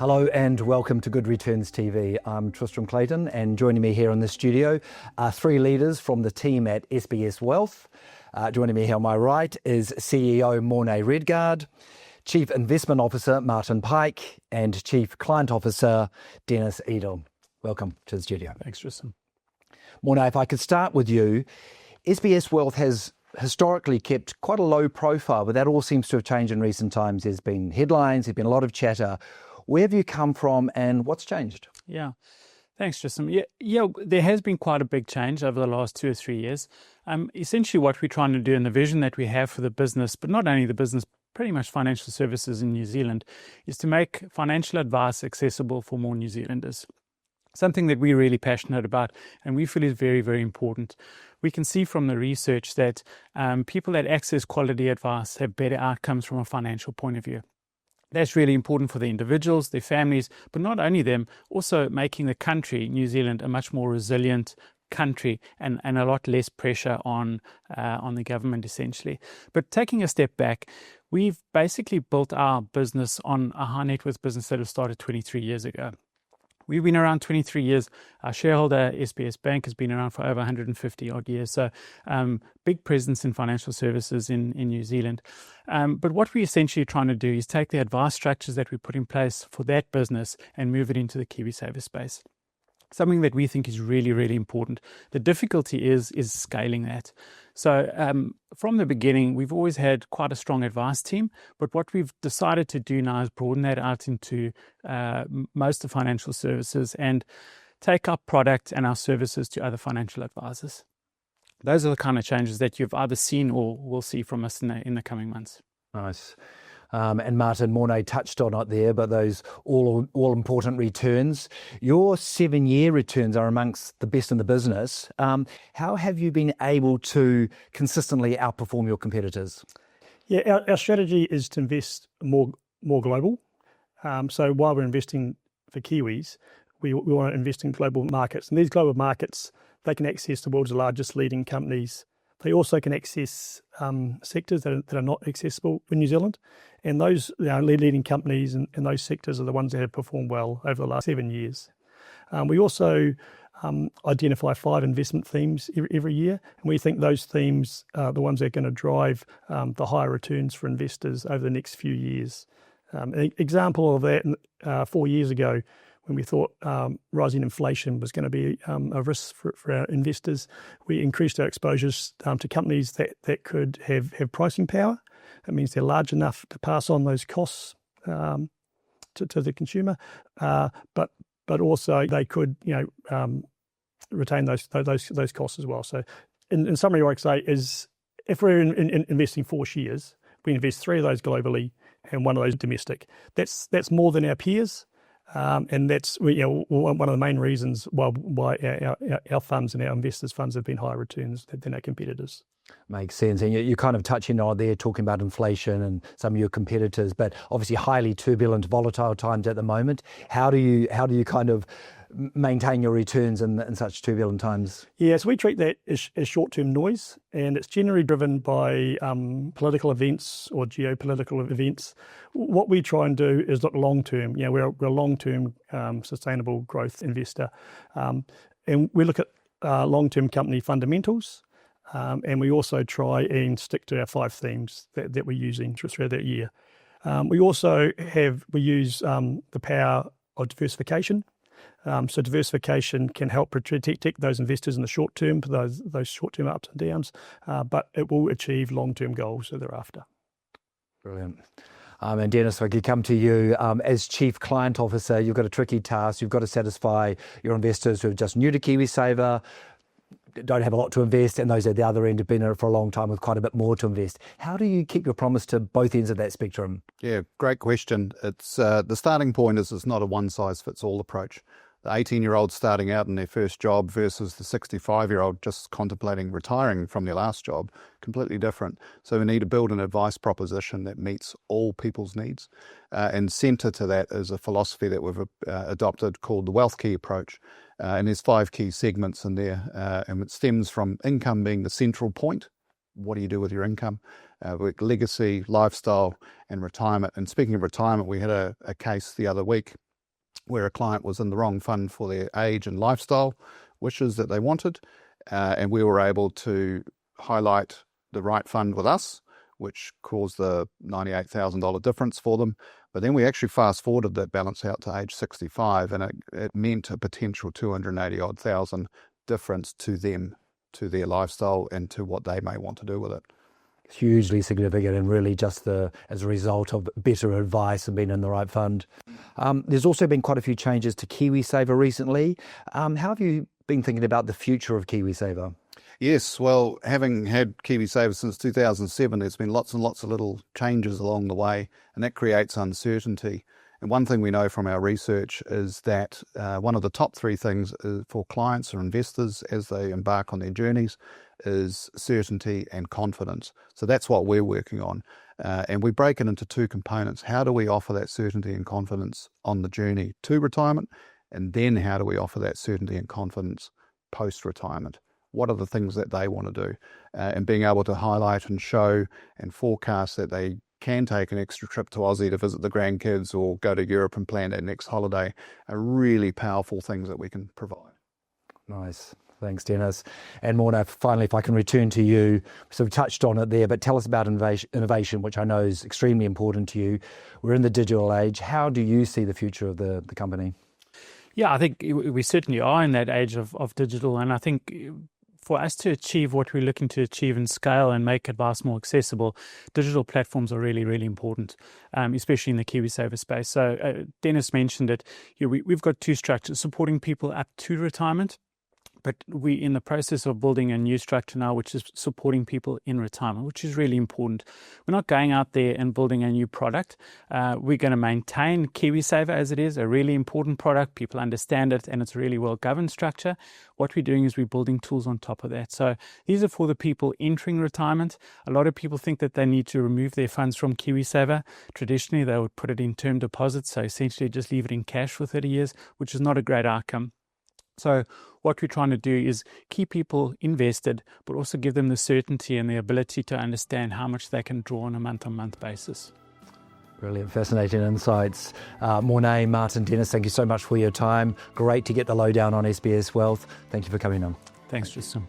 Hello and welcome to Good Returns TV. I'm Tristram Clayton, and joining me here in the studio are three leaders from the team at SBS Wealth. Joining me here on my right is CEO Morné Redgard, Chief Investment Officer Martin Pike, and Chief Client Officer Dennis Edel. Welcome to the studio. Thanks, Tristram. Morné, if I could start with you, SBS Wealth has historically kept quite a low profile, but that all seems to have changed in recent times. There's been headlines, there's been a lot of chatter. Where have you come from and what's changed? Yeah, thanks, Tristram. Yeah, there has been quite a big change over the last 2 or 3 years. Essentially what we're trying to do and the vision that we have for the business, but not only the business, pretty much financial services in New Zealand, is to make financial advice accessible for more New Zealanders. Something that we're really passionate about and we feel is very, very important. We can see from the research that people that access quality advice have better outcomes from a financial point of view. That's really important for the individuals, their families, but not only them, also making the country, New Zealand, a much more resilient country and a lot less pressure on the government, essentially. But taking a step back, we've basically built our business on a high net worth business that was started 23 years ago. We've been around 23 years. Our shareholder, SBS Bank, has been around for over 150 odd years. So big presence in financial services in New Zealand. But what we're essentially trying to do is take the advice structures that we put in place for that business and move it into the KiwiSaver space. Something that we think is really, really important. The difficulty is scaling that. So from the beginning, we've always had quite a strong advice team, but what we've decided to do now is broaden that out into most of financial services and take our product and our services to other financial advisors. Those are the kind of changes that you've either seen or will see from us in the coming months. Nice. And Martin, Morné touched on it there, but those all-important returns. Your 7-year returns are amongst the best in the business. How have you been able to consistently outperform your competitors? Yeah, our strategy is to invest more global. So while we're investing for Kiwis, we want to invest in global markets. And these global markets, they can access the world's largest leading companies. They also can access sectors that are not accessible in New Zealand. And those leading companies in those sectors are the ones that have performed well over the last 7 years. We also identify 5 investment themes every year. And we think those themes are the ones that are going to drive the higher returns for investors over the next few years. An example of that, 4 years ago, when we thought rising inflation was going to be a risk for our investors, we increased our exposures to companies that could have pricing power. That means they're large enough to pass on those costs to the consumer, but also they could retain those costs as well. So in summary, what I say is if we're investing 4 shares, we invest 3 of those globally and 1 of those domestic. That's more than our peers. And that's one of the main reasons why our funds and our investors' funds have been higher returns than our competitors. Makes sense. And you're kind of touching on there, talking about inflation and some of your competitors, but obviously highly turbulent, volatile times at the moment. How do you kind of maintain your returns in such turbulent times? Yeah, so we treat that as short-term noise, and it's generally driven by political events or geopolitical events. What we try and do is look long-term. We're a long-term sustainable growth investor, and we look at long-term company fundamentals, and we also try and stick to our 5 themes that we're using throughout that year. We also use the power of diversification. So diversification can help protect those investors in the short term for those short-term ups and downs, but it will achieve long-term goals thereafter. Brilliant. And Dennis, if I could come to you, as Chief Client Officer, you've got a tricky task. You've got to satisfy your investors who are just new to KiwiSaver, don't have a lot to invest, and those at the other end have been in it for a long time with quite a bit more to invest. How do you keep your promise to both ends of that spectrum? Yeah, great question. It's the starting point is it's not a one-size-fits-all approach. The 18-year-old starting out in their first job versus the 65-year-old just contemplating retiring from their last job, completely different. So we need to build an advice proposition that meets all people's needs. And centre to that is a philosophy that we've adopted called the Wealth Key approach. And there's 5 key segments in there, and it stems from income being the central point. What do you do with your income? Legacy, lifestyle, and retirement. And speaking of retirement, we had a case the other week where a client was in the wrong fund for their age and lifestyle wishes that they wanted, and we were able to highlight the right fund with us, which caused the $98,000 difference for them. But then we actually fast forwarded that balance out to age 65, and it meant a potential $280,000 difference to them, to their lifestyle, and to what they may want to do with it. Hugely significant, and really just as a result of better advice and being in the right fund. There's also been quite a few changes to KiwiSaver recently. How have you been thinking about the future of KiwiSaver? Yes, well, having had KiwiSaver since 2007, there's been lots and lots of little changes along the way, and that creates uncertainty. And one thing we know from our research is that one of the top three things for clients or investors as they embark on their journeys is certainty and confidence. So that's what we're working on. And we break it into two components. How do we offer that certainty and confidence on the journey to retirement? And then how do we offer that certainty and confidence post-retirement? What are the things that they want to do? And being able to highlight and show and forecast that they can take an extra trip to Aussie to visit the grandkids or go to Europe and plan their next holiday are really powerful things that we can provide. Nice. Thanks, Dennis. And Morna, finally, if I can return to you, sort of touched on it there, but tell us about innovation, which I know is extremely important to you. We're in the digital age. How do you see the future of the company? Yeah, I think we certainly are in that age of digital, and I think for us to achieve what we're looking to achieve in scale and make advice more accessible, digital platforms are really, really important, especially in the KiwiSaver space. So Dennis mentioned it. We've got two structures, supporting people up to retirement, but we're in the process of building a new structure now, which is supporting people in retirement, which is really important. We're not going out there and building a new product. We're going to maintain KiwiSaver as it is, a really important product. People understand it, and it's a really well-governed structure. What we're doing is we're building tools on top of that. So these are for the people entering retirement. A lot of people think that they need to remove their funds from KiwiSaver. Traditionally, they would put it in term deposits, so essentially just leave it in cash for 30 years, which is not a great outcome. So what we're trying to do is keep people invested, but also give them the certainty and the ability to understand how much they can draw on a month-on-month basis. Brilliant, fascinating insights. Mornay, Martin, Dennis, thank you so much for your time. Great to get the lowdown on SBS Wealth. Thank you for coming on. Thanks, Tristan.